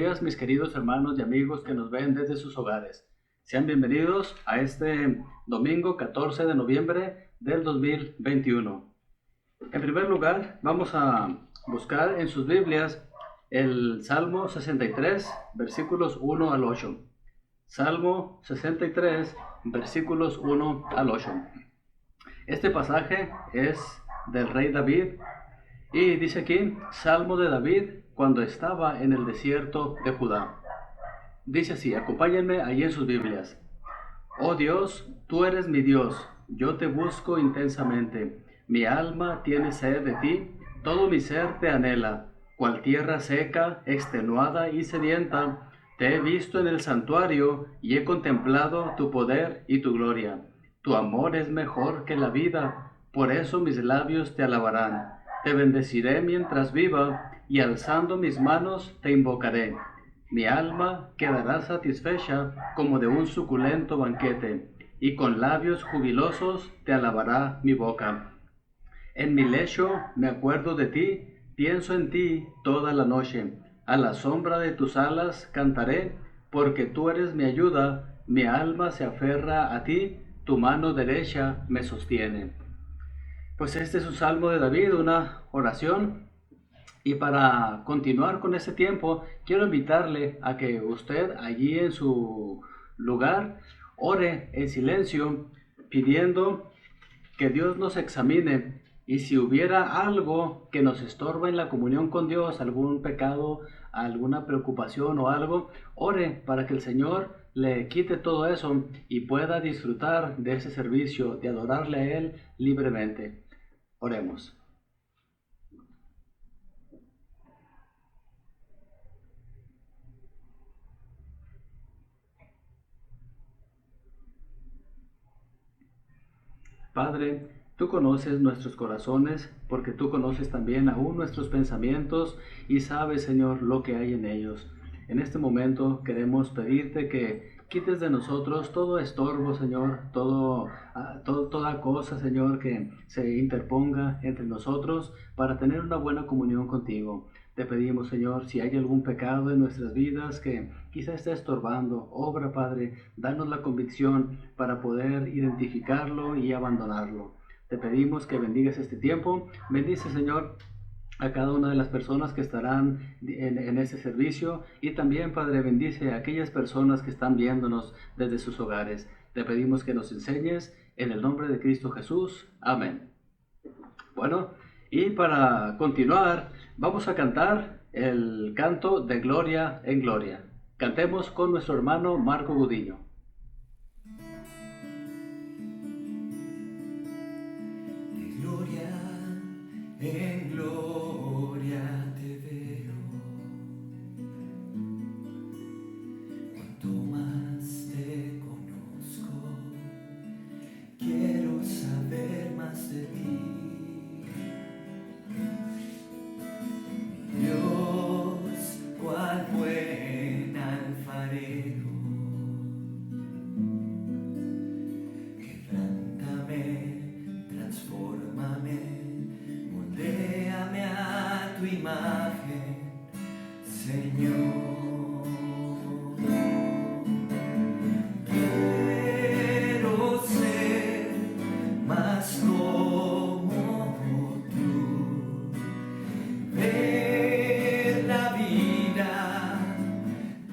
días, mis queridos hermanos y amigos que nos ven desde sus hogares. Sean bienvenidos a este domingo 14 de noviembre del 2021. En primer lugar, vamos a buscar en sus Biblias el Salmo 63, versículos 1 al 8. Salmo 63, versículos 1 al 8. Este pasaje es del rey David y dice aquí, Salmo de David cuando estaba en el desierto de Judá. Dice así, acompáñenme allí en sus Biblias. Oh Dios, tú eres mi Dios, yo te busco intensamente. Mi alma tiene sed de ti, todo mi ser te anhela. Cual tierra seca, extenuada y sedienta, te he visto en el santuario y he contemplado tu poder y tu gloria. Tu amor es mejor que la vida, por eso mis labios te alabarán. Te bendeciré mientras viva, y alzando mis manos te invocaré. Mi alma quedará satisfecha como de un suculento banquete, y con labios jubilosos te alabará mi boca. En mi lecho me acuerdo de ti, pienso en ti toda la noche. A la sombra de tus alas cantaré, porque tú eres mi ayuda, mi alma se aferra a ti, tu mano derecha me sostiene. Pues este es un salmo de David, una oración. Y para continuar con este tiempo, quiero invitarle a que usted allí en su lugar ore en silencio, pidiendo que Dios nos examine y si hubiera algo que nos estorba en la comunión con Dios, algún pecado, alguna preocupación o algo, ore para que el Señor le quite todo eso y pueda disfrutar de ese servicio, de adorarle a Él libremente. Oremos. Padre, tú conoces nuestros corazones, porque tú conoces también aún nuestros pensamientos y sabes, Señor, lo que hay en ellos. En este momento queremos pedirte que quites de nosotros todo estorbo, Señor, toda cosa, Señor, que se interponga entre nosotros para tener una buena comunión contigo. Te pedimos, Señor, si hay algún pecado en nuestras vidas que quizá esté estorbando, obra, Padre, danos la convicción para poder identificarlo y abandonarlo. Te pedimos que bendigas este tiempo. Bendice, Señor, a cada una de las personas que estarán en ese servicio y también, Padre, bendice a aquellas personas que están viéndonos desde sus hogares. Te pedimos que nos enseñes en el nombre de Cristo Jesús. Amén. Bueno, y para continuar, vamos a cantar el canto de Gloria en Gloria. Cantemos con nuestro hermano Marco Gudiño. De gloria en gloria te veo, cuanto más te conozco, quiero saber más de ti. Dios, cual buen alfarero, quebrántame, transfórmame, moldéame a tu imagen, Señor. Quiero ser más como tú, ver la vida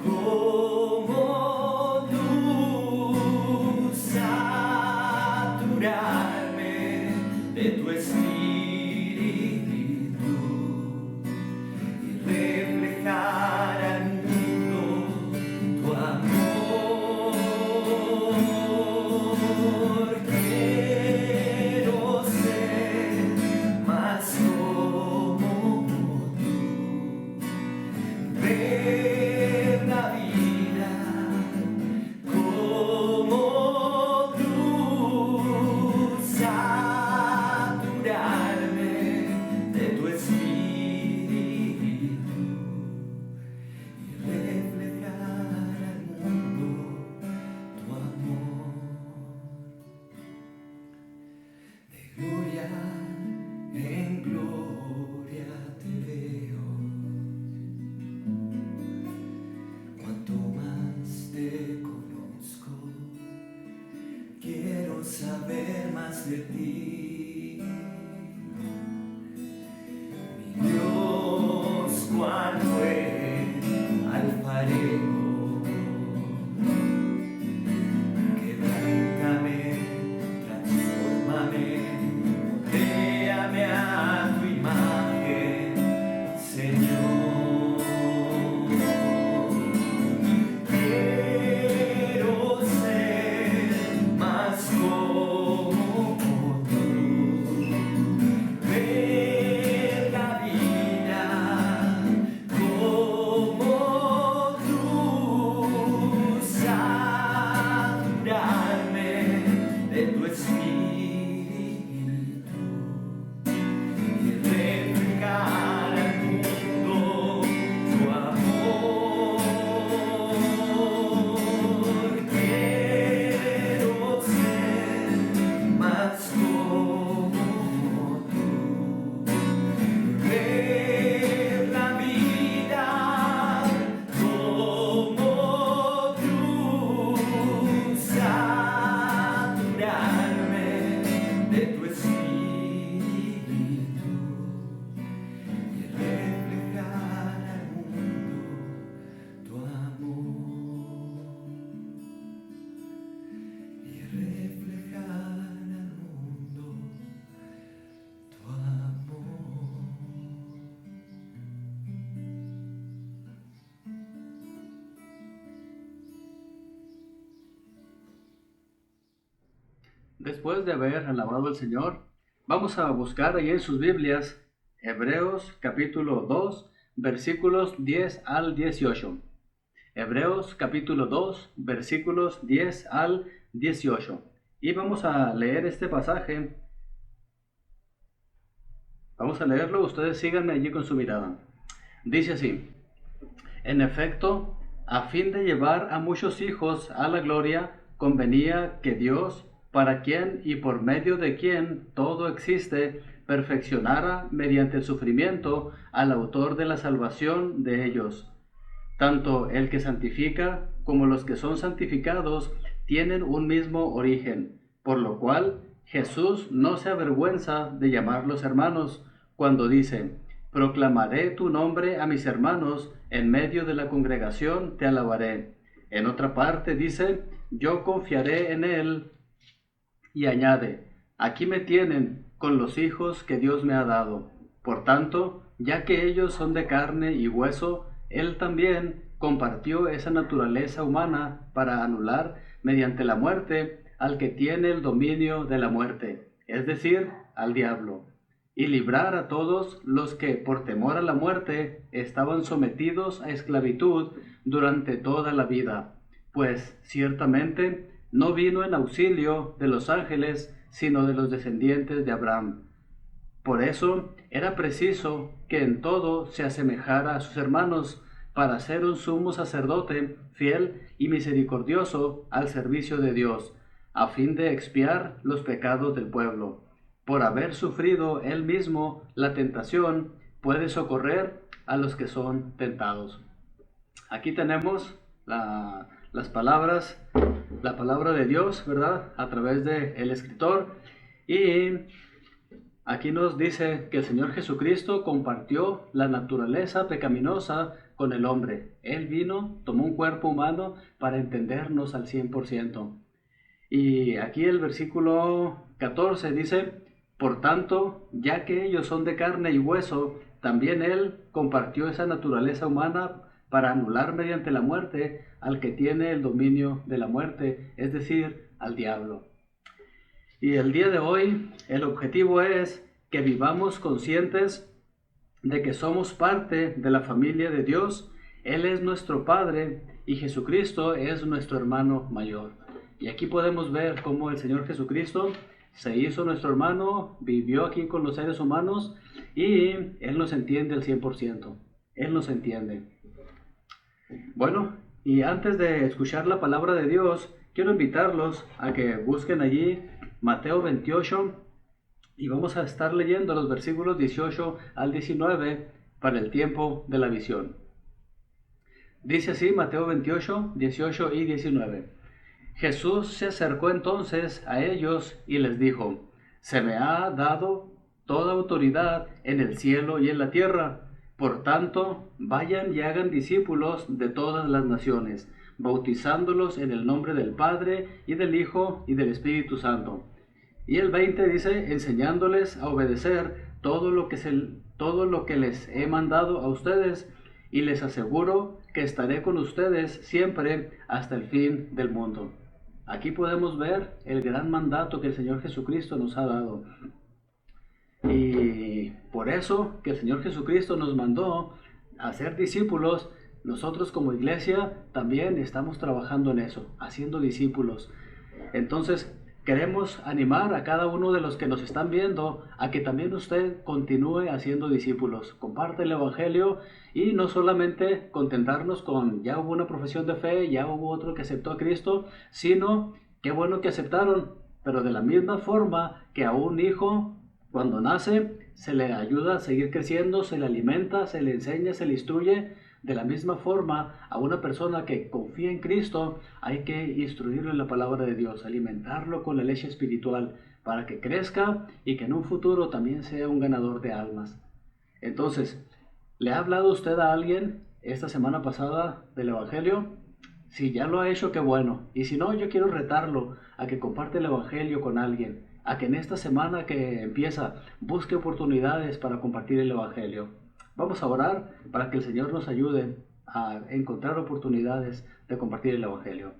como tú, saturarme de tu espíritu y reflejar al mundo tu amor. Quiero ser más como tú, ver la vida como tú, saturarme Después de haber alabado al Señor, vamos a buscar ahí en sus Biblias Hebreos capítulo 2, versículos 10 al 18. Hebreos capítulo 2, versículos 10 al 18. Y vamos a leer este pasaje. Vamos a leerlo, ustedes síganme allí con su mirada. Dice así: en efecto, a fin de llevar a muchos hijos a la gloria, convenía que Dios, para quien y por medio de quien todo existe, perfeccionara mediante el sufrimiento al autor de la salvación de ellos. Tanto el que santifica como los que son santificados tienen un mismo origen, por lo cual Jesús no se avergüenza de llamarlos hermanos, cuando dice: proclamaré tu nombre a mis hermanos, en medio de la congregación te alabaré. En otra parte dice: yo confiaré en él. Y añade: aquí me tienen con los hijos que Dios me ha dado. Por tanto, ya que ellos son de carne y hueso, él también compartió esa naturaleza humana para anular mediante la muerte al que tiene el dominio de la muerte, es decir, al diablo, y librar a todos los que por temor a la muerte estaban sometidos a esclavitud durante toda la vida. Pues ciertamente no vino en auxilio de los ángeles, sino de los descendientes de Abraham. Por eso era preciso que en todo se asemejara a sus hermanos, para ser un sumo sacerdote fiel y misericordioso al servicio de Dios, a fin de expiar los pecados del pueblo. Por haber sufrido él mismo la tentación, puede socorrer a los que son tentados. Aquí tenemos las palabras, la palabra de Dios, ¿verdad? A través del escritor. Y aquí nos dice que el Señor Jesucristo compartió la naturaleza pecaminosa con el hombre. Él vino, tomó un cuerpo humano para entendernos al 100%. Y aquí el versículo 14 dice: por tanto, ya que ellos son de carne y hueso, también Él compartió esa naturaleza humana para anular mediante la muerte al que tiene el dominio de la muerte, es decir, al diablo. Y el día de hoy el objetivo es que vivamos conscientes de que somos parte de la familia de Dios. Él es nuestro Padre y Jesucristo es nuestro hermano mayor. Y aquí podemos ver cómo el Señor Jesucristo se hizo nuestro hermano, vivió aquí con los seres humanos y Él nos entiende al 100%. Él nos entiende. Bueno, y antes de escuchar la palabra de Dios, quiero invitarlos a que busquen allí Mateo 28 y vamos a estar leyendo los versículos 18 al 19 para el tiempo de la visión. Dice así Mateo 28, 18 y 19. Jesús se acercó entonces a ellos y les dijo: se me ha dado toda autoridad en el cielo y en la tierra. Por tanto, vayan y hagan discípulos de todas las naciones, bautizándolos en el nombre del Padre y del Hijo y del Espíritu Santo. Y el 20 dice: enseñándoles a obedecer todo lo que les he mandado a ustedes, y les aseguro que estaré con ustedes siempre hasta el fin del mundo. Aquí podemos ver el gran mandato que el Señor Jesucristo nos ha dado. Y por eso que el Señor Jesucristo nos mandó a ser discípulos, nosotros como iglesia también estamos trabajando en eso, haciendo discípulos. Entonces, queremos animar a cada uno de los que nos están viendo a que también usted continúe haciendo discípulos. Comparte el Evangelio y no solamente contentarnos con ya hubo una profesión de fe, ya hubo otro que aceptó a Cristo, sino qué bueno que aceptaron, pero de la misma forma que a un hijo cuando nace se le ayuda a seguir creciendo, se le alimenta, se le enseña, se le instruye. De la misma forma, a una persona que confía en Cristo hay que instruirlo en la palabra de Dios, alimentarlo con la leche espiritual para que crezca y que en un futuro también sea un ganador de almas. Entonces, ¿le ha hablado usted a alguien esta semana pasada del Evangelio? Si ya lo ha hecho, qué bueno. Y si no, yo quiero retarlo a que comparte el Evangelio con alguien, a que en esta semana que empieza busque oportunidades para compartir el Evangelio. Vamos a orar para que el Señor nos ayude a encontrar oportunidades de compartir el Evangelio.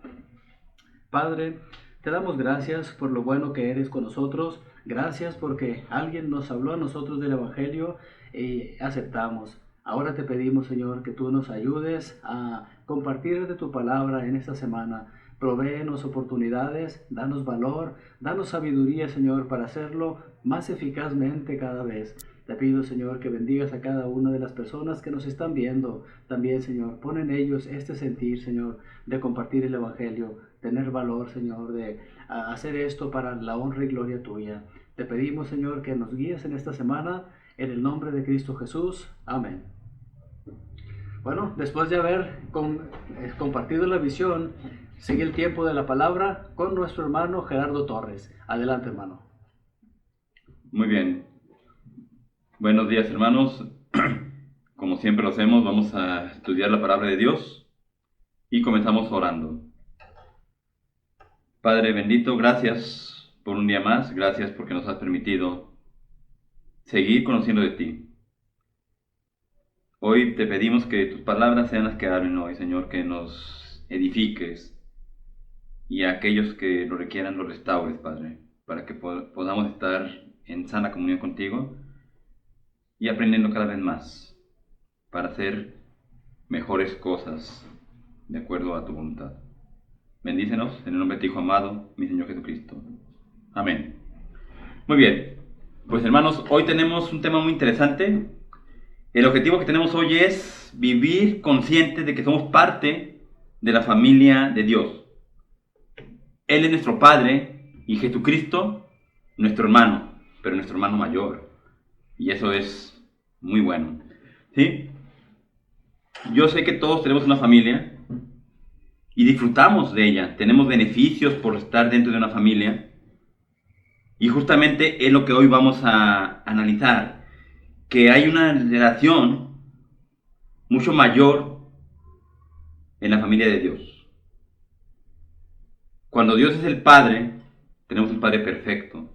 Padre, te Te damos gracias por lo bueno que eres con nosotros. Gracias porque alguien nos habló a nosotros del Evangelio y aceptamos. Ahora te pedimos, Señor, que tú nos ayudes a compartir de tu palabra en esta semana. Provéenos oportunidades, danos valor, danos sabiduría, Señor, para hacerlo más eficazmente cada vez. Te pido, Señor, que bendigas a cada una de las personas que nos están viendo. También, Señor, pon en ellos este sentir, Señor, de compartir el Evangelio, tener valor, Señor, de hacer esto para la honra y gloria tuya. Te pedimos, Señor, que nos guíes en esta semana, en el nombre de Cristo Jesús. Amén. Bueno, después de haber compartido la visión, sigue el tiempo de la palabra con nuestro hermano Gerardo Torres. Adelante, hermano. Muy bien. Buenos días, hermanos. Como siempre lo hacemos, vamos a estudiar la palabra de Dios y comenzamos orando. Padre bendito, gracias por un día más, gracias porque nos has permitido seguir conociendo de ti. Hoy te pedimos que tus palabras sean las que hablen hoy, Señor, que nos edifiques y a aquellos que lo requieran los restaures, Padre, para que podamos estar en sana comunión contigo y aprendiendo cada vez más para hacer mejores cosas de acuerdo a tu voluntad. Bendícenos en el nombre de tu Hijo amado, mi Señor Jesucristo. Amén. Muy bien, pues hermanos, hoy tenemos un tema muy interesante. El objetivo que tenemos hoy es vivir conscientes de que somos parte de la familia de Dios. Él es nuestro Padre y Jesucristo nuestro hermano, pero nuestro hermano mayor. Y eso es muy bueno, ¿sí? Yo sé que todos tenemos una familia y disfrutamos de ella. Tenemos beneficios por estar dentro de una familia. Y justamente es lo que hoy vamos a analizar. Que hay una relación mucho mayor en la familia de Dios. Cuando Dios es el Padre, tenemos un Padre perfecto.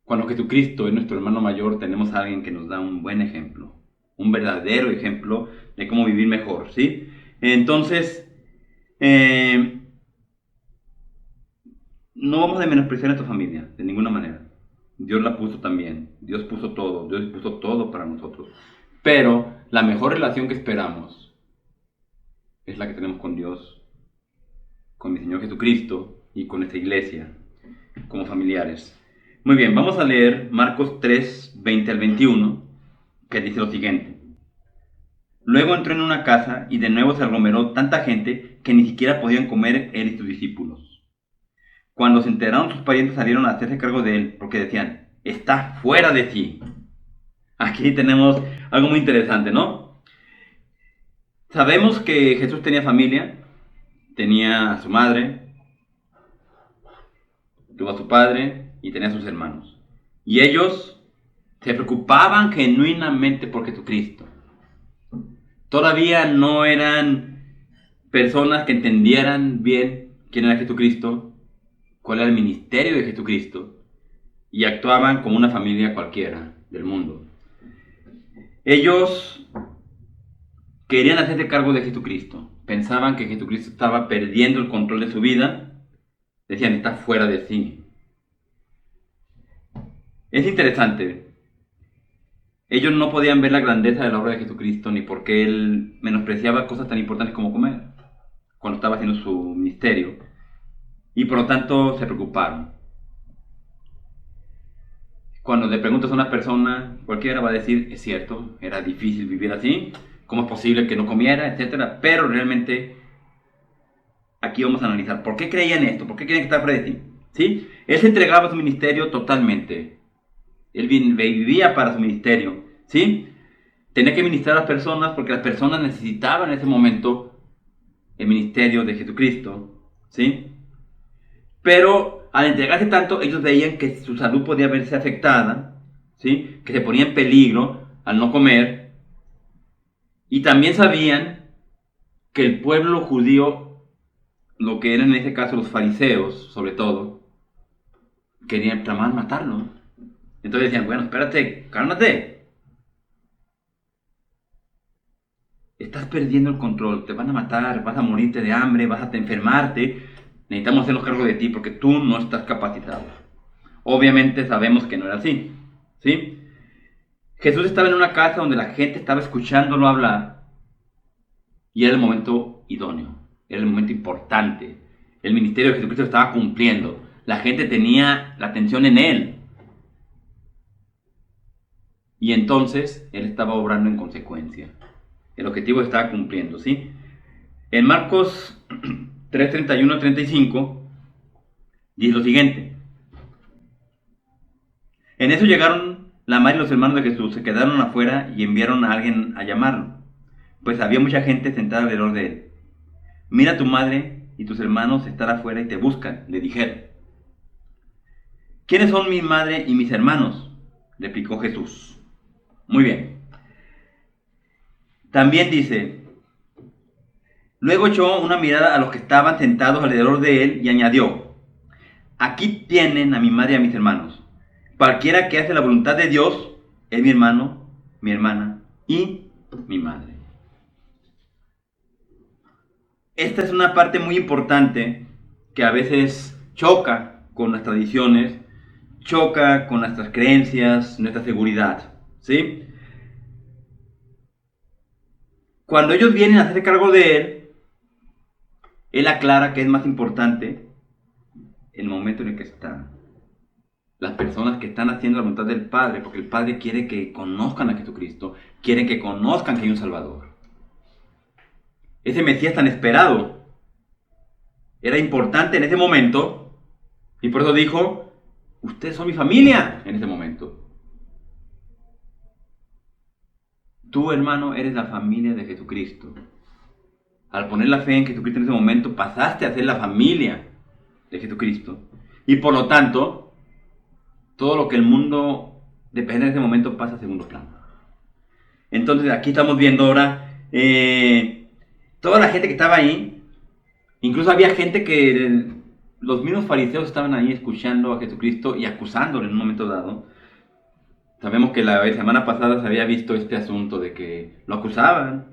Cuando Jesucristo es nuestro hermano mayor, tenemos a alguien que nos da un buen ejemplo, un verdadero ejemplo de cómo vivir mejor, ¿sí? Entonces, no vamos a menospreciar a tu familia, de ninguna manera. Dios la puso también, Dios puso todo para nosotros. Pero la mejor relación que esperamos es la que tenemos con Dios, con mi Señor Jesucristo y con esta iglesia, como familiares. Muy bien, vamos a leer Marcos 3, 20 al 21, que dice lo siguiente. Luego entró en una casa y de nuevo se aglomeró tanta gente que ni siquiera podían comer él y sus discípulos. Cuando se enteraron, sus parientes salieron a hacerse cargo de él, porque decían, está fuera de sí. Aquí tenemos algo muy interesante, ¿no? Sabemos que Jesús tenía familia, tenía a su madre, tuvo a su padre y tenía a sus hermanos. Y ellos se preocupaban genuinamente por Jesucristo. Todavía no eran personas que entendieran bien quién era Jesucristo, cuál era el ministerio de Jesucristo, y actuaban como una familia cualquiera del mundo. Ellos querían hacerse cargo de Jesucristo, pensaban que Jesucristo estaba perdiendo el control de su vida, decían, está fuera de sí. Es interesante, ellos no podían ver la grandeza de la obra de Jesucristo, ni por qué él menospreciaba cosas tan importantes como comer, cuando estaba haciendo su ministerio, y por lo tanto se preocuparon. Cuando le preguntas a una persona, cualquiera va a decir, es cierto, era difícil vivir así, ¿cómo es posible que no comiera?, etcétera. Pero realmente, aquí vamos a analizar, ¿por qué creían esto? ¿Por qué creían que estaba fuera de sí? ¿Sí? Él se entregaba a su ministerio totalmente. Él vivía para su ministerio, ¿sí? Tenía que ministrar a las personas porque las personas necesitaban en ese momento el ministerio de Jesucristo, ¿sí? Pero al entregarse tanto, ellos veían que su salud podía verse afectada, ¿sí? Que se ponía en peligro al no comer. Y también sabían que el pueblo judío, lo que eran en ese caso los fariseos, sobre todo, querían tramar matarlo. Entonces decían, bueno, espérate, cálmate. Estás perdiendo el control, te van a matar, vas a morirte de hambre, vas a enfermarte. necesitamos hacernos cargo de ti porque tú no estás capacitado. Obviamente sabemos que no era así, ¿sí? Jesús estaba en una casa donde la gente estaba escuchándolo hablar y era el momento idóneo, era el momento importante. El ministerio de Jesucristo estaba cumpliendo, la gente tenía la atención en él. Y entonces él estaba obrando en consecuencia. El objetivo estaba cumpliendo, ¿sí? En Marcos 3, 31, 35 dice lo siguiente. En eso llegaron la madre y los hermanos de Jesús, se quedaron afuera y enviaron a alguien a llamarlo, pues había mucha gente sentada alrededor de él. Mira, tu madre y tus hermanos están afuera y te buscan, le dijeron. ¿Quiénes son mi madre y mis hermanos?, replicó Jesús. Muy bien. También dice, luego echó una mirada a los que estaban sentados alrededor de él y añadió, aquí tienen a mi madre y a mis hermanos. Cualquiera que hace la voluntad de Dios es mi hermano, mi hermana y mi madre. Esta es una parte muy importante que a veces choca con las tradiciones, choca con nuestras creencias, nuestra seguridad, ¿sí? Cuando ellos vienen a hacer cargo de él aclara que es más importante el momento en el que está. Las personas que están haciendo la voluntad del Padre, porque el Padre quiere que conozcan a Jesucristo, quiere que conozcan que hay un Salvador. Ese Mesías tan esperado era importante en ese momento, y por eso dijo, ustedes son mi familia en ese momento. Tú, hermano, eres la familia de Jesucristo. Al poner la fe en Jesucristo en ese momento, pasaste a ser la familia de Jesucristo. Y por lo tanto, todo lo que el mundo depende en ese momento pasa a segundo plano. Entonces aquí estamos viendo ahora toda la gente que estaba ahí. Incluso había gente que los mismos fariseos estaban ahí escuchando a Jesucristo y acusándolo en un momento dado. Sabemos que la semana pasada se había visto este asunto de que lo acusaban,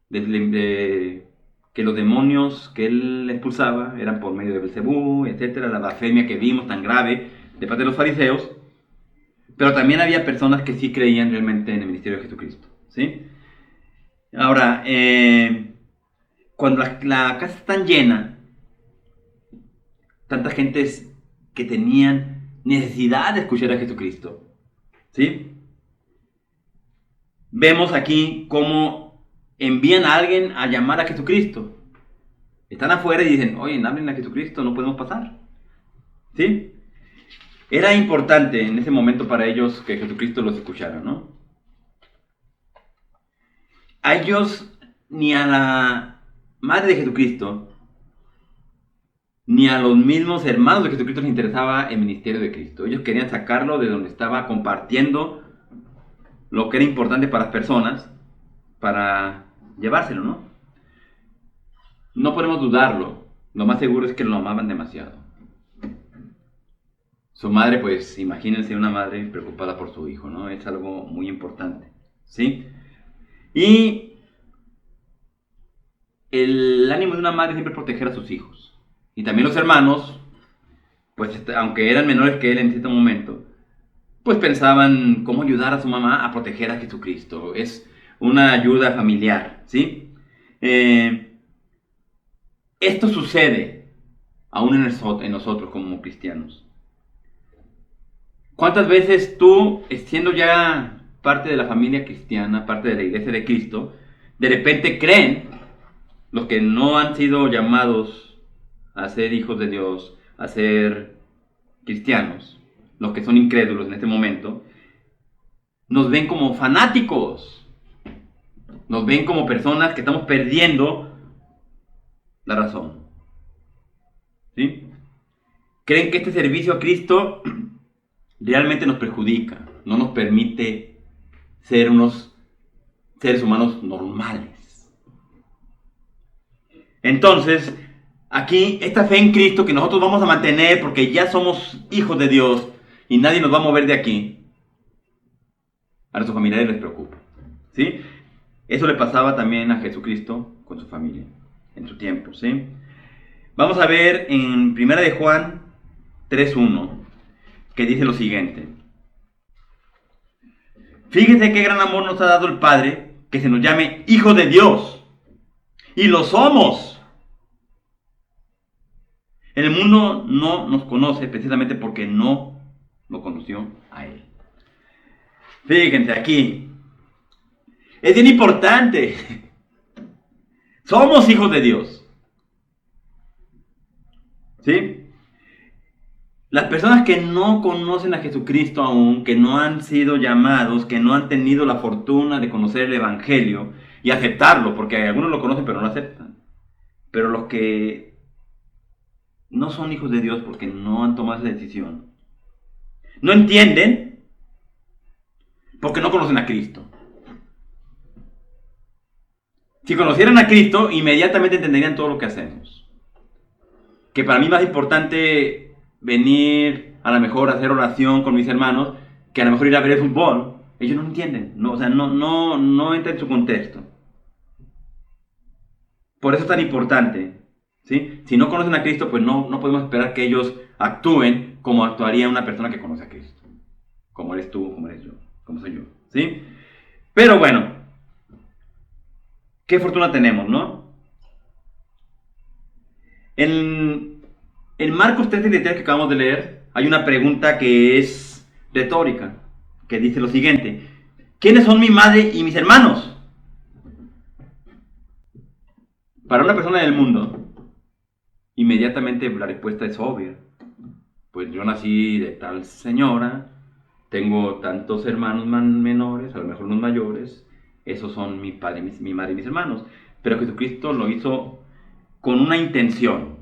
de que los demonios que él expulsaba eran por medio de Belcebú, etcétera, la blasfemia que vimos tan grave de parte de los fariseos. Pero también había personas que sí creían realmente en el ministerio de Jesucristo, ¿sí? Ahora, cuando la casa está tan llena, tanta gente que tenían necesidad de escuchar a Jesucristo, ¿sí? Vemos aquí cómo envían a alguien a llamar a Jesucristo. Están afuera y dicen, oye, hablen a Jesucristo, no podemos pasar, ¿sí? Era importante en ese momento para ellos que Jesucristo los escuchara, ¿no? A ellos, ni a la madre de Jesucristo, ni a los mismos hermanos de Jesucristo les interesaba el ministerio de Cristo. Ellos querían sacarlo de donde estaba compartiendo lo que era importante para las personas, para llevárselo, ¿no? No podemos dudarlo. Lo más seguro es que lo amaban demasiado. Su madre, pues, imagínense una madre preocupada por su hijo, ¿no? Es algo muy importante, ¿sí? Y el ánimo de una madre siempre es proteger a sus hijos. Y también los hermanos, pues, aunque eran menores que él en cierto momento, pues pensaban cómo ayudar a su mamá a proteger a Jesucristo. Es una ayuda familiar, ¿sí? Esto sucede aún en nosotros como cristianos. ¿Cuántas veces tú, siendo ya parte de la familia cristiana, parte de la iglesia de Cristo, de repente creen, los que no han sido llamados a ser hijos de Dios, a ser cristianos, los que son incrédulos en este momento, nos ven como fanáticos, nos ven como personas que estamos perdiendo la razón, ¿sí? Creen que este servicio a Cristo realmente nos perjudica, no nos permite ser unos seres humanos normales. Entonces, aquí esta fe en Cristo que nosotros vamos a mantener porque ya somos hijos de Dios y nadie nos va a mover de aquí, a nuestros familiares les preocupa, ¿sí? Eso le pasaba también a Jesucristo con su familia en su tiempo, ¿sí? Vamos a ver en 1 de Juan 3:1, que dice lo siguiente. Fíjense qué gran amor nos ha dado el Padre, que se nos llame hijos de Dios. Y lo somos. El mundo no nos conoce precisamente porque no lo conoció a Él. Fíjense aquí. Es bien importante. Somos hijos de Dios. ¿Sí? Las personas que no conocen a Jesucristo aún, que no han sido llamados, que no han tenido la fortuna de conocer el Evangelio y aceptarlo, porque algunos lo conocen pero no lo aceptan. Pero los que no son hijos de Dios porque no han tomado esa decisión, no entienden porque no conocen a Cristo. Si conocieran a Cristo, inmediatamente entenderían todo lo que hacemos. Que para mí es más importante venir a lo mejor a hacer oración con mis hermanos que a lo mejor ir a ver el fútbol. Ellos no entienden, no entra en su contexto. Por eso es tan importante, ¿sí? Si no conocen a Cristo, pues no podemos esperar que ellos actúen como actuaría una persona que conoce a Cristo. Como eres tú, como eres yo, como soy yo, ¿sí? Pero bueno, qué fortuna tenemos, ¿no? En Marcos 3:33 que acabamos de leer, hay una pregunta que es retórica, que dice lo siguiente: ¿quiénes son mi madre y mis hermanos? Para una persona del mundo, inmediatamente la respuesta es obvia. Pues yo nací de tal señora, tengo tantos hermanos menores, a lo mejor unos mayores, esos son mi padre, mi madre y mis hermanos. Pero Jesucristo lo hizo con una intención.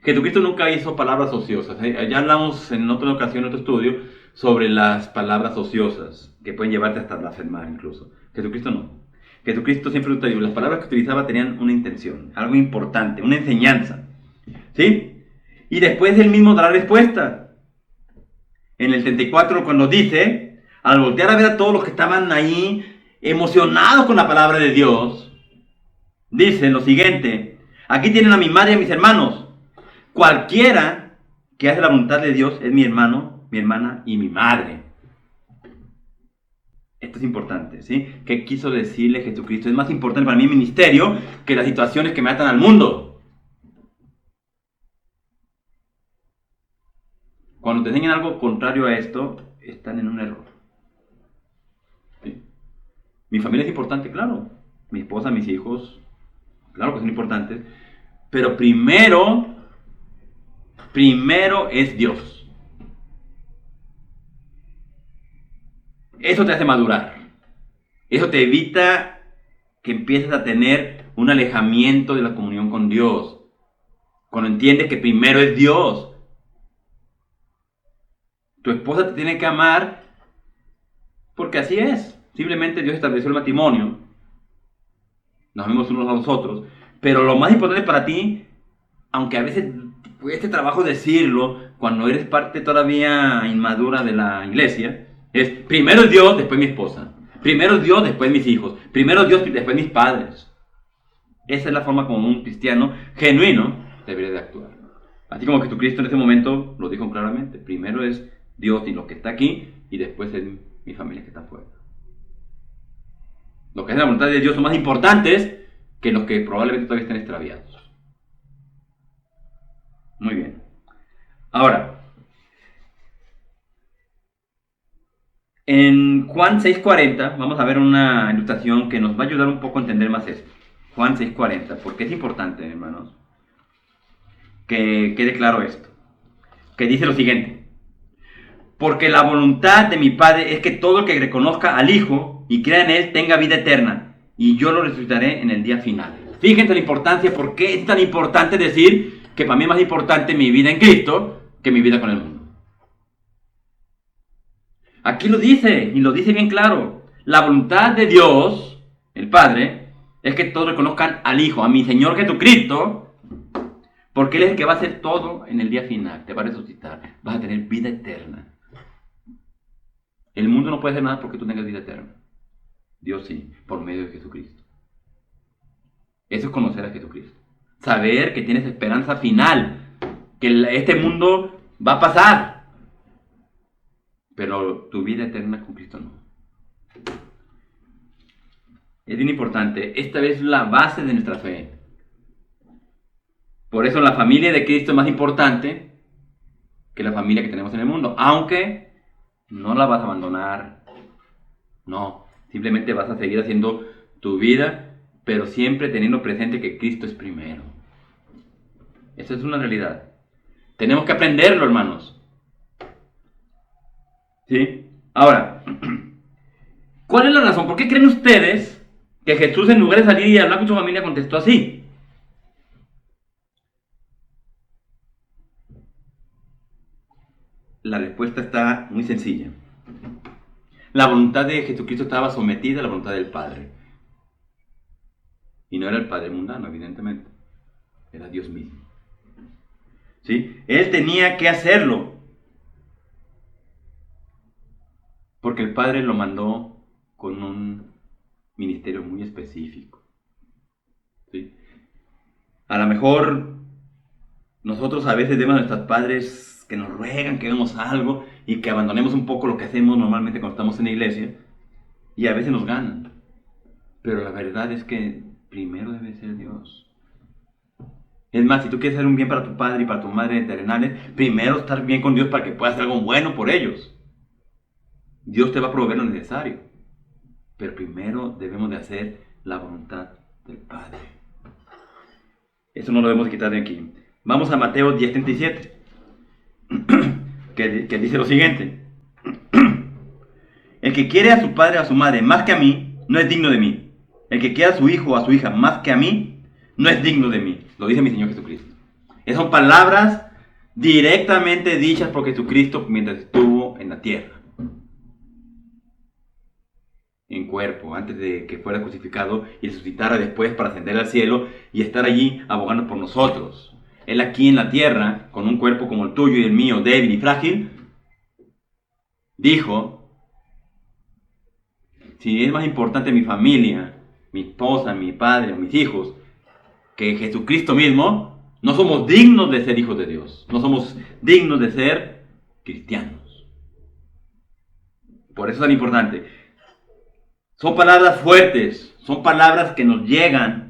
Jesucristo nunca hizo palabras ociosas. Ya hablamos en otra ocasión, en otro estudio, sobre las palabras ociosas, que pueden llevarte hasta blasfemar incluso. Jesucristo no. Jesucristo siempre las palabras que utilizaba tenían una intención, algo importante, una enseñanza. ¿Sí? Y después él mismo da la respuesta. En el 34, cuando dice, al voltear a ver a todos los que estaban ahí emocionados con la palabra de Dios, dice lo siguiente: aquí tienen a mi madre y a mis hermanos. Cualquiera que hace la voluntad de Dios es mi hermano, mi hermana y mi madre. Esto es importante, ¿sí? ¿Qué quiso decirle Jesucristo? Es más importante para mí el ministerio que las situaciones que me atan al mundo. Cuando te enseñan algo contrario a esto, están en un error. ¿Sí? Mi familia es importante, claro. Mi esposa, mis hijos, claro que son importantes. Pero primero es Dios. Eso te hace madurar. Eso te evita que empieces a tener un alejamiento de la comunión con Dios. Cuando entiendes que primero es Dios. Tu esposa te tiene que amar porque así es. Simplemente Dios estableció el matrimonio. Nos amemos unos a los otros. Pero lo más importante para ti, aunque a veces cueste trabajo decirlo, cuando eres parte todavía inmadura de la iglesia, es primero es Dios, después mi esposa. Primero es Dios, después mis hijos. Primero es Dios, después mis padres. Esa es la forma como un cristiano genuino debería de actuar. Así como Jesucristo en ese momento lo dijo claramente. Primero es Dios y lo que está aquí, y después es mi familia que está afuera. Los que hacen la voluntad de Dios son más importantes que los que probablemente todavía estén extraviados. Muy bien. Ahora, en Juan 6:40 vamos a ver una ilustración que nos va a ayudar un poco a entender más esto. Juan 6:40, porque es importante, hermanos, que quede claro esto. Que dice lo siguiente: porque la voluntad de mi Padre es que todo el que reconozca al Hijo y crea en Él tenga vida eterna, y yo lo resucitaré en el día final. Fíjense la importancia, ¿por qué es tan importante decir que para mí es más importante mi vida en Cristo que mi vida con el mundo? Aquí lo dice, y lo dice bien claro. La voluntad de Dios, el Padre, es que todos reconozcan al Hijo, a mi Señor Jesucristo, porque Él es el que va a hacer todo en el día final. Te va a resucitar, vas a tener vida eterna. El mundo no puede hacer nada porque tú tengas vida eterna. Dios sí, por medio de Jesucristo. Eso es conocer a Jesucristo. saber que tienes esperanza final, que este mundo va a pasar, pero tu vida eterna con Cristo no. Es bien importante, esta es la base de nuestra fe. Por eso la familia de Cristo es más importante que la familia que tenemos en el mundo, aunque no la vas a abandonar, no, simplemente vas a seguir haciendo tu vida, pero siempre teniendo presente que Cristo es primero. Esa es una realidad. Tenemos que aprenderlo, hermanos. ¿Sí? Ahora, ¿cuál es la razón? ¿Por qué creen ustedes que Jesús, en lugar de salir y hablar con su familia, contestó así? La respuesta está muy sencilla. La voluntad de Jesucristo estaba sometida a la voluntad del Padre. Y no era el Padre mundano, evidentemente. Era Dios mismo. ¿Sí? Él tenía que hacerlo. Porque el Padre lo mandó con un ministerio muy específico. ¿Sí? A lo mejor nosotros a veces vemos a nuestros padres que nos ruegan que hagamos algo y que abandonemos un poco lo que hacemos normalmente cuando estamos en la iglesia, y a veces nos ganan. Pero la verdad es que primero debe ser Dios. Es más, si tú quieres hacer un bien para tu padre y para tu madre terrenales, primero estar bien con Dios para que puedas hacer algo bueno por ellos. Dios te va a proveer lo necesario, pero primero debemos de hacer la voluntad del Padre. Eso no lo debemos quitar de aquí. Vamos a Mateo 10:37, que dice lo siguiente: el que quiere a su padre o a su madre más que a mí, no es digno de mí. El que quiere a su hijo o a su hija más que a mí, no es digno de mí. Lo dice mi Señor Jesucristo. Esas son palabras directamente dichas por Jesucristo mientras estuvo en la tierra, en cuerpo, antes de que fuera crucificado y resucitara después para ascender al cielo y estar allí abogando por nosotros. Él aquí en la tierra, con un cuerpo como el tuyo y el mío, débil y frágil, dijo: si es más importante mi familia, mi esposa, mi padre o mis hijos, que Jesucristo mismo, no somos dignos de ser hijos de Dios, no somos dignos de ser cristianos. Por eso es tan importante. Son palabras fuertes, son palabras que nos llegan,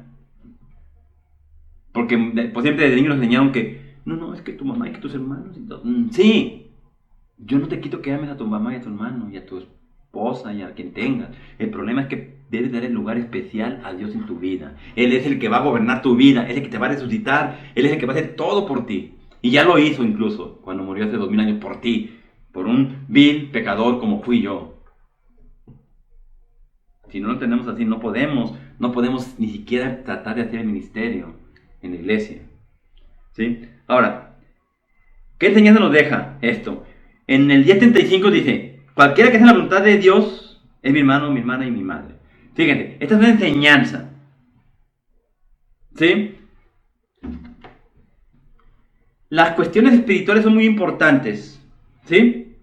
porque siempre desde niños nos enseñaron que no, es que tu mamá y que tus hermanos y todo. Sí, yo no te quito que ames a tu mamá y a tu hermano y a tu esposa y a quien tengas. El problema es que debes dar el lugar especial a Dios en tu vida. Él es el que va a gobernar tu vida, Él es el que te va a resucitar, Él es el que va a hacer todo por ti. Y ya lo hizo incluso cuando murió hace 2000 años por ti, por un vil pecador como fui yo. Si no lo tenemos así, no podemos ni siquiera tratar de hacer el ministerio en la iglesia. ¿Sí? Ahora, ¿qué enseñanza nos deja esto? En el 10:35 dice: cualquiera que haga la voluntad de Dios es mi hermano, mi hermana y mi madre. Fíjense, esta es una enseñanza. ¿Sí? Las cuestiones espirituales son muy importantes. ¿Sí?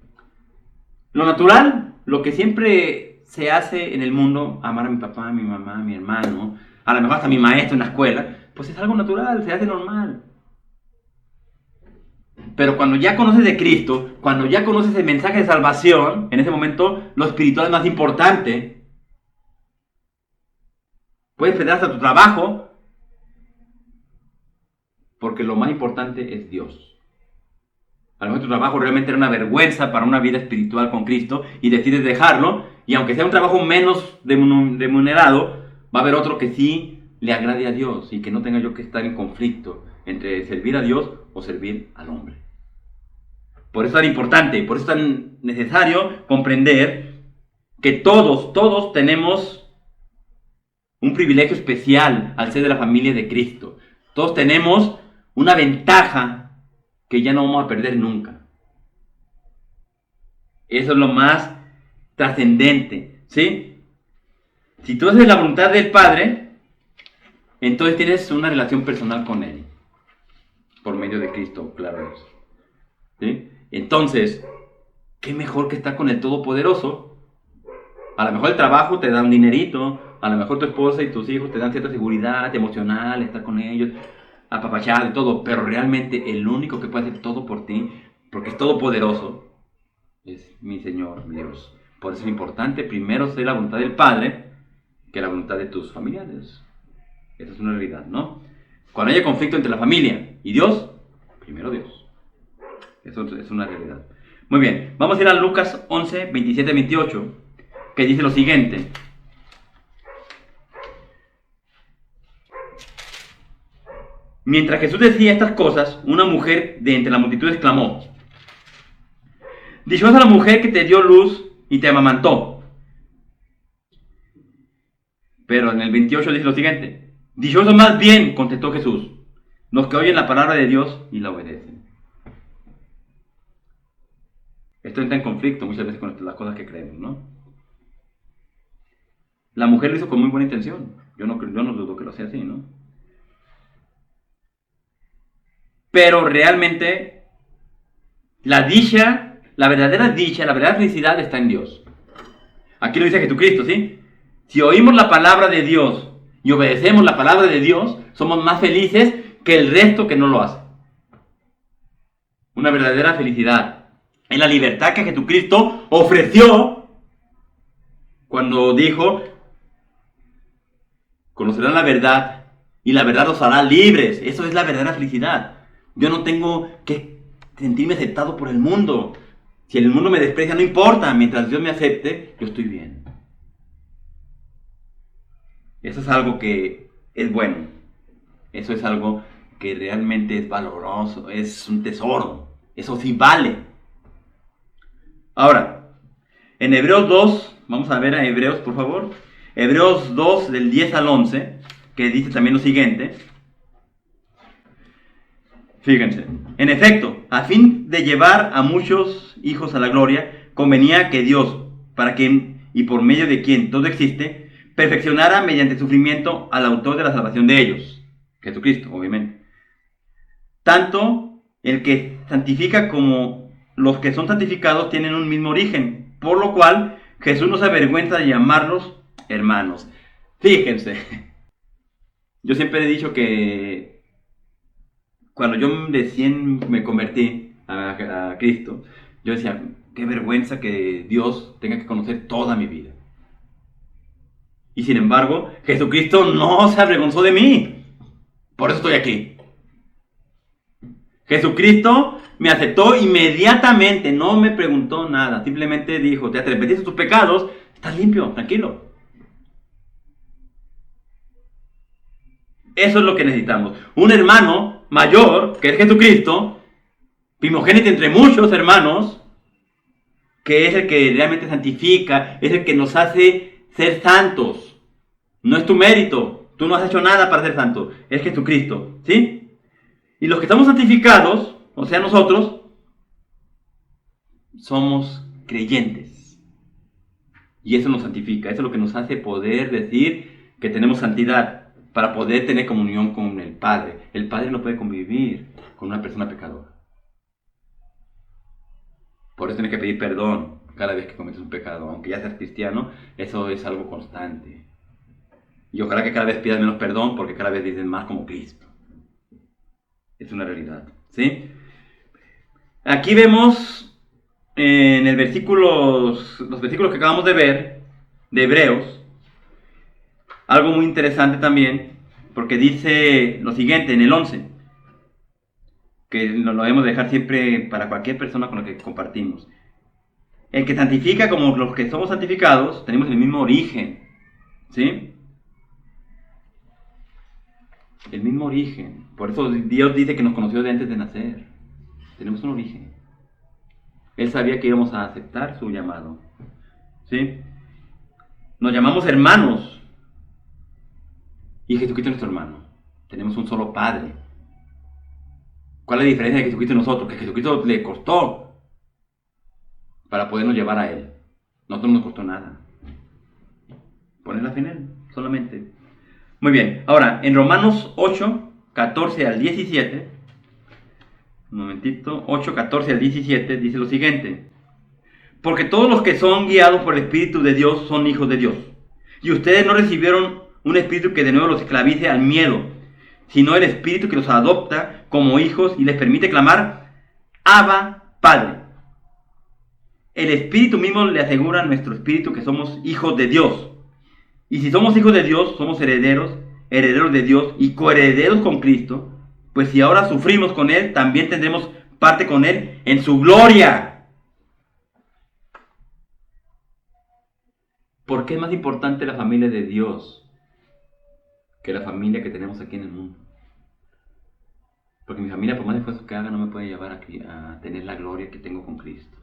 Lo natural, lo que siempre se hace en el mundo, amar a mi papá, a mi mamá, a mi hermano, a lo mejor hasta a mi maestro en la escuela, pues es algo natural, se hace normal. Pero cuando ya conoces de Cristo, cuando ya conoces el mensaje de salvación, en ese momento lo espiritual es más importante. Puedes perder hasta tu trabajo, porque lo más importante es Dios. A lo mejor tu trabajo realmente era una vergüenza para una vida espiritual con Cristo y decides dejarlo, y aunque sea un trabajo menos remunerado, va a haber otro que sí le agrade a Dios y que no tenga yo que estar en conflicto entre servir a Dios o servir al hombre. Por eso es tan importante, por eso es tan necesario comprender que todos tenemos un privilegio especial al ser de la familia de Cristo. Todos tenemos una ventaja que ya no vamos a perder nunca. Eso es lo más trascendente, ¿sí? Si tú haces la voluntad del Padre, entonces tienes una relación personal con Él, por medio de Cristo, claro es. ¿Sí? Entonces, ¿qué mejor que estar con el Todopoderoso? A lo mejor el trabajo te da un dinerito, a lo mejor tu esposa y tus hijos te dan cierta seguridad emocional, estar con ellos, apapachado y todo, pero realmente el único que puede hacer todo por ti, porque es todopoderoso, es mi Señor, mi Dios. Por eso es importante primero hacer la voluntad del Padre que la voluntad de tus familiares. Esa es una realidad, ¿no? Cuando haya conflicto entre la familia y Dios, primero Dios. Eso es una realidad. Muy bien, vamos a ir a Lucas 11, 27, 28, que dice lo siguiente. Mientras Jesús decía estas cosas, una mujer de entre la multitud exclamó: dichosa la mujer que te dio luz y te amamantó. Pero en el 28 dice lo siguiente: dichosos más bien, contestó Jesús, los que oyen la palabra de Dios y la obedecen. Esto entra en conflicto muchas veces con las cosas que creemos, ¿no? La mujer lo hizo con muy buena intención. Yo no dudo que lo sea así, ¿no? Pero realmente la dicha, la verdadera dicha, la verdadera felicidad está en Dios. Aquí lo dice Jesucristo, ¿sí? Si oímos la palabra de Dios y obedecemos la palabra de Dios, somos más felices que el resto que no lo hace. Una verdadera felicidad en la libertad que Jesucristo ofreció cuando dijo: conocerán la verdad y la verdad los hará libres. Eso es la verdadera felicidad. Yo no tengo que sentirme aceptado por el mundo. Si el mundo me desprecia, no importa. Mientras Dios me acepte, yo estoy bien. Eso es algo que es bueno. Eso es algo que realmente es valoroso. Es un tesoro. Eso sí vale. Ahora, en Hebreos 2, vamos a ver a Hebreos, por favor. Hebreos 2, del 10 al 11, que dice también lo siguiente. Fíjense, en efecto, a fin de llevar a muchos hijos a la gloria, convenía que Dios, para quien y por medio de quien todo existe, perfeccionara mediante sufrimiento al autor de la salvación de ellos, Jesucristo, obviamente. Tanto el que santifica como los que son santificados tienen un mismo origen, por lo cual Jesús no se avergüenza de llamarlos hermanos. Fíjense, yo siempre he dicho que cuando yo recién me convertí a Cristo, yo decía: qué vergüenza que Dios tenga que conocer toda mi vida. Y sin embargo, Jesucristo no se avergonzó de mí. Por eso estoy aquí. Jesucristo me aceptó inmediatamente, no me preguntó nada. Simplemente dijo: te arrepentiste de tus pecados, estás limpio, tranquilo. Eso es lo que necesitamos. Un hermano mayor, que es Jesucristo, primogénito entre muchos hermanos, que es el que realmente santifica, es el que nos hace ser santos. No es tu mérito, tú no has hecho nada para ser santo, es Jesucristo, ¿sí? Y los que estamos santificados, o sea nosotros, somos creyentes. Y eso nos santifica, eso es lo que nos hace poder decir que tenemos santidad, para poder tener comunión con el Padre. El Padre no puede convivir con una persona pecadora. Por eso tienes que pedir perdón cada vez que cometes un pecado. Aunque ya seas cristiano, eso es algo constante. Y ojalá que cada vez pidas menos perdón, porque cada vez dices más como Cristo. Es una realidad, ¿sí? Aquí vemos en el los versículos que acabamos de ver, de Hebreos, algo muy interesante también, porque dice lo siguiente en el 11, que lo debemos dejar siempre para cualquier persona con la que compartimos. El que santifica como los que somos santificados, tenemos el mismo origen, ¿sí? El mismo origen. Por eso Dios dice que nos conoció de antes de nacer. Tenemos un origen. Él sabía que íbamos a aceptar su llamado, ¿sí? Nos llamamos hermanos. Y Jesucristo es nuestro hermano. Tenemos un solo Padre. ¿Cuál es la diferencia de Jesucristo y nosotros? Que a Jesucristo le costó para podernos llevar a Él. Nosotros no nos costó nada. Poner la fe en Él, solamente. Muy bien. Ahora, en Romanos 8, 14 al 17. Un momentito. 8, 14 al 17 dice lo siguiente. Porque todos los que son guiados por el Espíritu de Dios son hijos de Dios. Y ustedes no recibieron un espíritu que de nuevo los esclavice al miedo, sino el Espíritu que los adopta como hijos y les permite clamar, Abba, Padre. El Espíritu mismo le asegura a nuestro espíritu que somos hijos de Dios. Y si somos hijos de Dios, somos herederos, herederos de Dios y coherederos con Cristo, pues si ahora sufrimos con Él, también tendremos parte con Él en su gloria. ¿Por qué es más importante la familia de Dios que la familia que tenemos aquí en el mundo? Porque mi familia, por más esfuerzo que haga, no me puede llevar a tener la gloria que tengo con Cristo.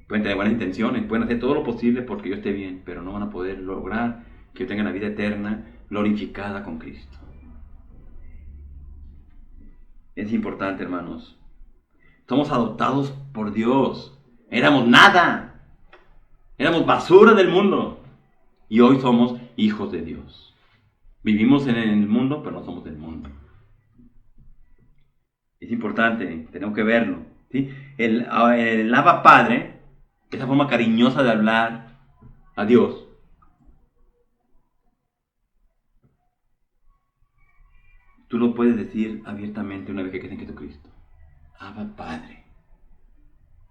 Pueden tener buenas intenciones, pueden hacer todo lo posible porque yo esté bien, pero no van a poder lograr que yo tenga la vida eterna glorificada con Cristo. Es importante, hermanos. Somos adoptados por Dios. Éramos nada. Éramos basura del mundo. Y hoy somos hijos de Dios. Vivimos en el mundo, pero no somos del mundo. Es importante, tenemos que verlo, ¿sí? El Abba Padre, esa forma cariñosa de hablar a Dios, tú lo puedes decir abiertamente una vez que crees en Jesucristo. Abba Padre.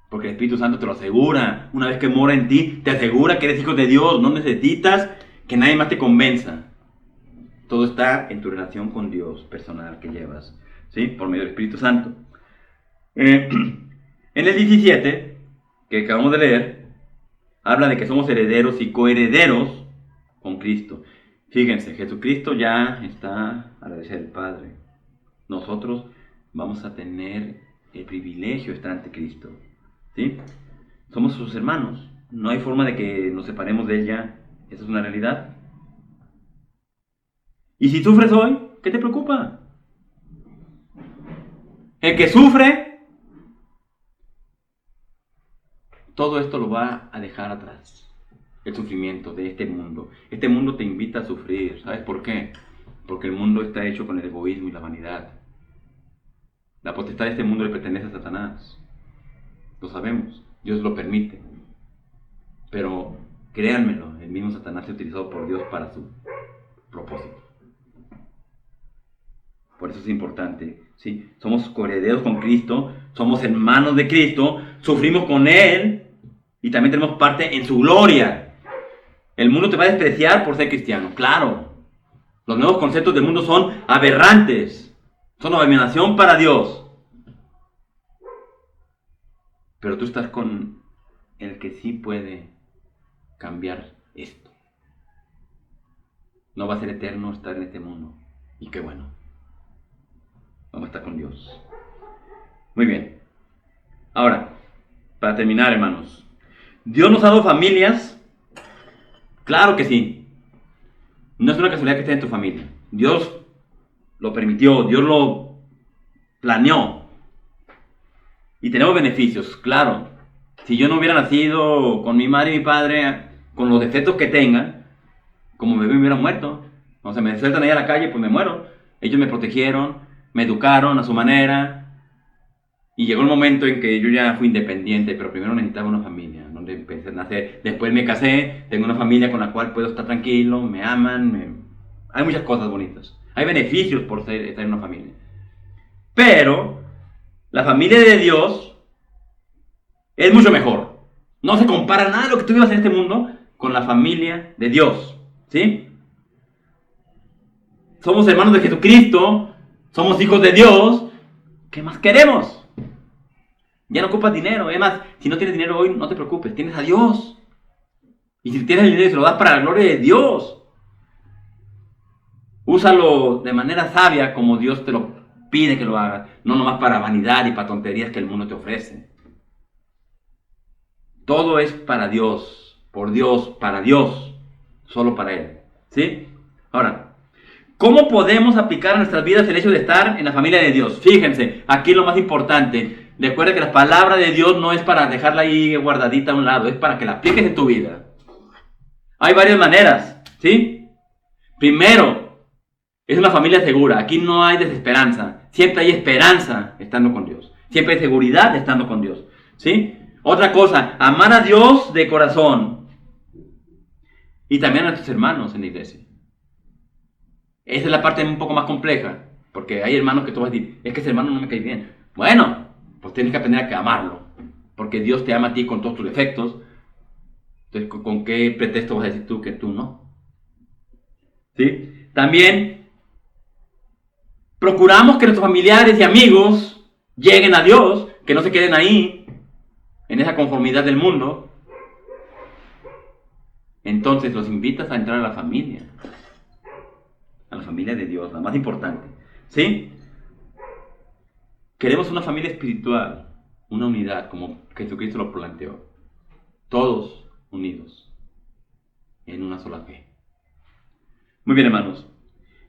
Porque el Espíritu Santo te lo asegura. Una vez que mora en ti, te asegura que eres hijo de Dios. No necesitas que nadie más te convenza. Todo está en tu relación con Dios personal que llevas, ¿sí? Por medio del Espíritu Santo. En el 17, que acabamos de leer, habla de que somos herederos y coherederos con Cristo. Fíjense, Jesucristo ya está a la derecha del Padre. Nosotros vamos a tener el privilegio de estar ante Cristo, ¿sí? Somos sus hermanos. No hay forma de que nos separemos de Él ya. Esa es una realidad. Y si sufres hoy, ¿qué te preocupa? El que sufre, todo esto lo va a dejar atrás. El sufrimiento de este mundo. Este mundo te invita a sufrir. ¿Sabes por qué? Porque el mundo está hecho con el egoísmo y la vanidad. La potestad de este mundo le pertenece a Satanás. Lo sabemos. Dios lo permite. Pero créanmelo, el mismo Satanás es utilizado por Dios para su propósito. Por eso es importante, ¿sí? Somos coherederos con Cristo, somos hermanos de Cristo, sufrimos con Él y también tenemos parte en su gloria. El mundo te va a despreciar por ser cristiano, claro. Los nuevos conceptos del mundo son aberrantes, son abominación para Dios. Pero tú estás con el que sí puede cambiar esto. No va a ser eterno estar en este mundo. Y qué bueno. Vamos a estar con Dios. Muy bien. Ahora, para terminar, hermanos. ¿Dios nos ha dado familias? Claro que sí. No es una casualidad que estés en tu familia. Dios lo permitió, Dios lo planeó. Y tenemos beneficios, claro. Si yo no hubiera nacido con mi madre y mi padre, con los defectos que tengan, como bebé me hubiera muerto. O sea, me sueltan ahí a la calle, pues me muero. Ellos me protegieron, me educaron a su manera. Y llegó el momento en que yo ya fui independiente, pero primero necesitaba una familia, donde empecé a nacer. Después me casé, tengo una familia con la cual puedo estar tranquilo, me aman. Hay muchas cosas bonitas. Hay beneficios por estar en una familia. Pero la familia de Dios es mucho mejor. No se compara nada de lo que tú vivas en este mundo con la familia de Dios, ¿sí? Somos hermanos de Jesucristo, somos hijos de Dios. ¿Qué más queremos? Ya no ocupas dinero. Es más, si no tienes dinero hoy, no te preocupes, tienes a Dios. Y si tienes el dinero, se lo das para la gloria de Dios. Úsalo de manera sabia como Dios te lo pide que lo hagas. No nomás para vanidad y para tonterías que el mundo te ofrece. Todo es para Dios, por Dios, para Dios, solo para Él, ¿sí? Ahora, ¿cómo podemos aplicar a nuestras vidas el hecho de estar en la familia de Dios? Fíjense, aquí lo más importante. Recuerda que la palabra de Dios no es para dejarla ahí guardadita a un lado, es para que la apliques en tu vida. Hay varias maneras, ¿sí? Primero, es una familia segura. Aquí no hay desesperanza. Siempre hay esperanza estando con Dios. Siempre hay seguridad estando con Dios, ¿sí? Otra cosa, amar a Dios de corazón. Y también a tus hermanos en la iglesia. Esa es la parte un poco más compleja, porque hay hermanos que tú vas a decir, es que ese hermano no me cae bien. Bueno, pues tienes que aprender a amarlo, porque Dios te ama a ti con todos tus defectos. Entonces, ¿con qué pretexto vas a decir tú que tú no? ¿Sí? También procuramos que nuestros familiares y amigos lleguen a Dios, que no se queden ahí, en esa conformidad del mundo. Entonces los invitas a entrar a la familia de Dios, la más importante. ¿Sí? Queremos una familia espiritual, una unidad, como Jesucristo lo planteó. Todos unidos en una sola fe. Muy bien, hermanos.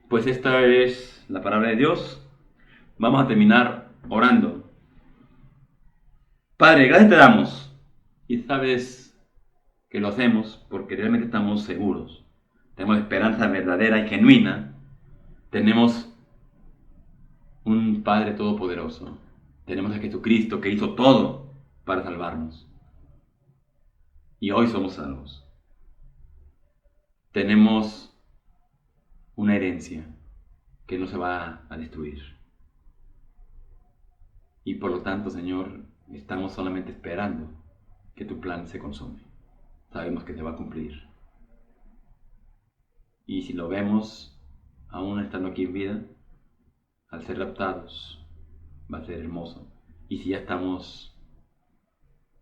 Pues esta es la palabra de Dios. Vamos a terminar orando. Padre, gracias te damos. Y sabes que lo hacemos porque realmente estamos seguros. Tenemos esperanza verdadera y genuina. Tenemos un Padre todopoderoso. Tenemos a Jesucristo que hizo todo para salvarnos. Y hoy somos salvos. Tenemos una herencia que no se va a destruir. Y por lo tanto, Señor, estamos solamente esperando que tu plan se consuma. Sabemos que se va a cumplir. Y si lo vemos, aún estando aquí en vida, al ser raptados, va a ser hermoso. Y si ya estamos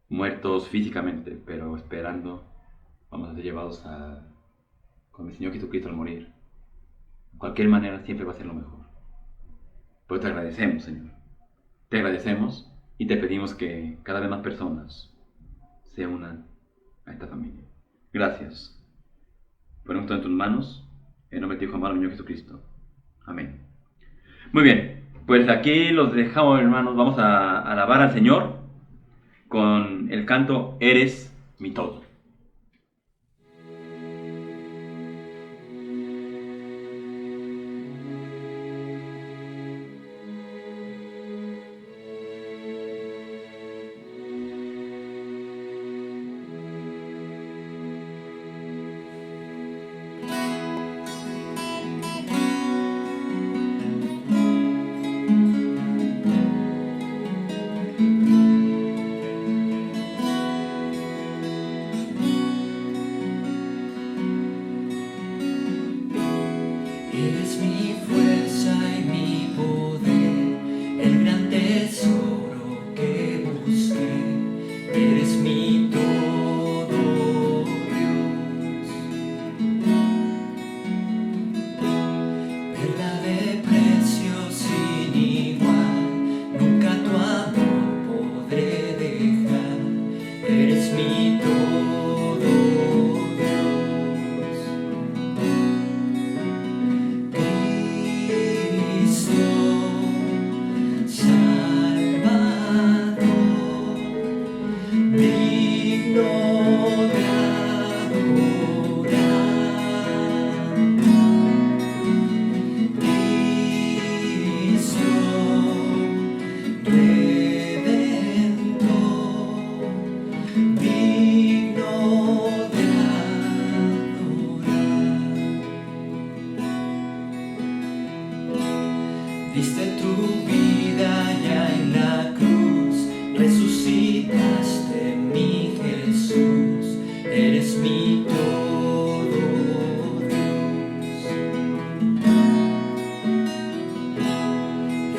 muertos físicamente, pero esperando, vamos a ser llevados con el Señor Jesucristo al morir. De cualquier manera, siempre va a ser lo mejor. Pues te agradecemos, Señor. Te agradecemos y te pedimos que cada vez más personas se unan a esta familia. Gracias. Ponemos todo en tus manos, en nombre de tu Hijo amado, Señor Jesucristo. Amén. Muy bien, pues aquí los dejamos, hermanos. Vamos a alabar al Señor con el canto Eres mi todo. Eres mi fuerza y mi poder, el gran tesoro que busqué. Eres mi todo, Dios. Perla de precio sin igual, nunca tu amor podré dejar. Eres mi todo, Dios. Cristo, Salvador, digno de adorar. Cristo, Redentor, digno de adorar. Diste tu vida ya en la cruz, resucitaste mi Jesús, eres mi todo, Dios.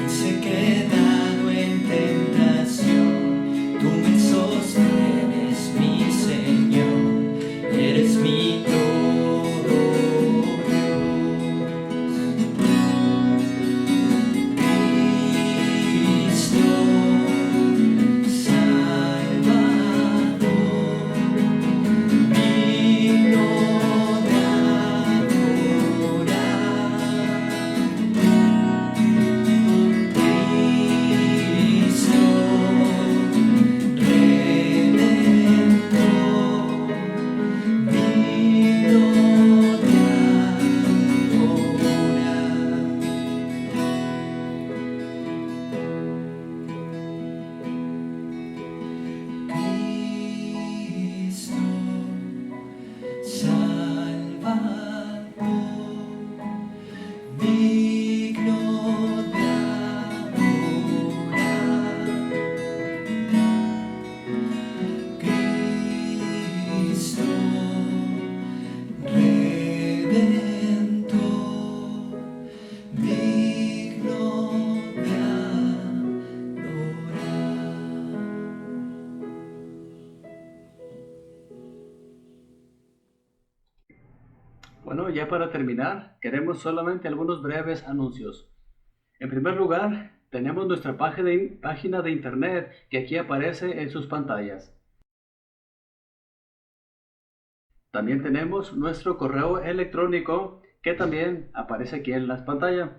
En sequedad o en tentación, tú me sostienes, mi Señor, eres mi todo, Cristo, Salvador, Bueno, ya para terminar, queremos solamente algunos breves anuncios. En primer lugar, tenemos nuestra página de internet que aquí aparece en sus pantallas. También tenemos nuestro correo electrónico que también aparece aquí en las pantallas.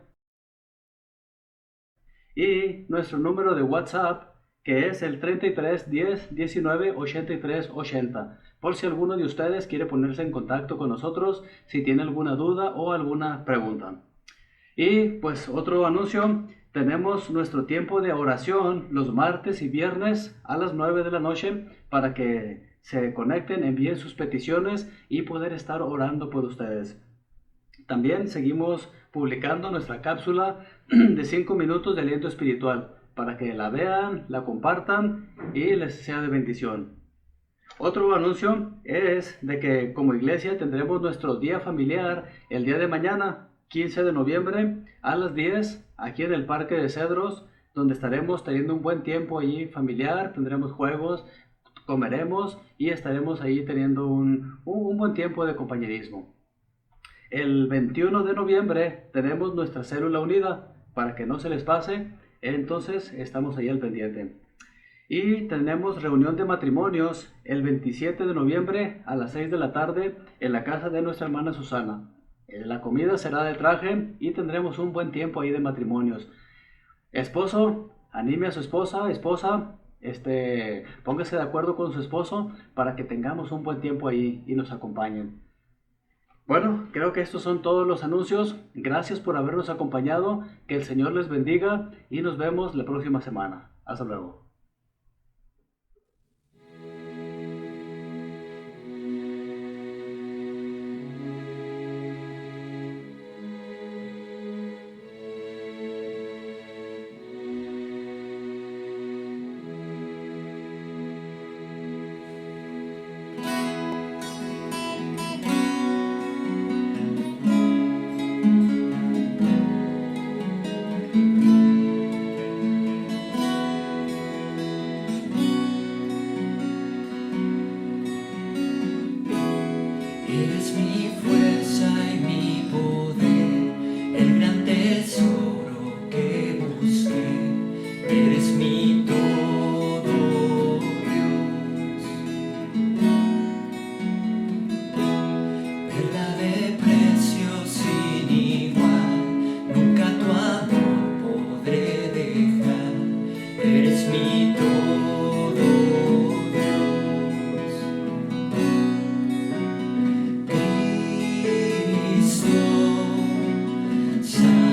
Y nuestro número de WhatsApp que es el 33 10 19 83 80. Por si alguno de ustedes quiere ponerse en contacto con nosotros si tiene alguna duda o alguna pregunta. Y pues otro anuncio, tenemos nuestro tiempo de oración los martes y viernes a las 9 de la noche para que se conecten, envíen sus peticiones y poder estar orando por ustedes. También seguimos publicando nuestra cápsula de 5 minutos de aliento espiritual para que la vean, la compartan y les sea de bendición. Otro anuncio es de que como iglesia tendremos nuestro día familiar el día de mañana, 15 de noviembre, a las 10, aquí en el Parque de Cedros, donde estaremos teniendo un buen tiempo allí familiar, tendremos juegos, comeremos y estaremos ahí teniendo un buen tiempo de compañerismo. El 21 de noviembre tenemos nuestra célula unida para que no se les pase, entonces estamos ahí al pendiente. Y tenemos reunión de matrimonios el 27 de noviembre a las 6 de la tarde en la casa de nuestra hermana Susana. La comida será de traje y tendremos un buen tiempo ahí de matrimonios. Esposo, anime a su esposa, póngase de acuerdo con su esposo para que tengamos un buen tiempo ahí y nos acompañen. Bueno, creo que estos son todos los anuncios. Gracias por habernos acompañado. Que el Señor les bendiga y nos vemos la próxima semana. Hasta luego. Eres mi fuerza y mi poder, el gran tesoro que busqué. Eres mi todo, Dios. Perla de precio sin igual, nunca tu amor podré dejar. Eres mi todo, Dios. Cristo, Salvador,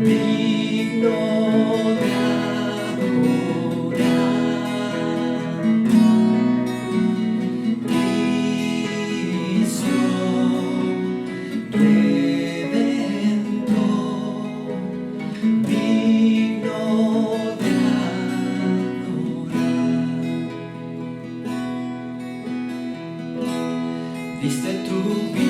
digno de adorar. Cristo, Redentor, digno de adorar. Diste tu vida.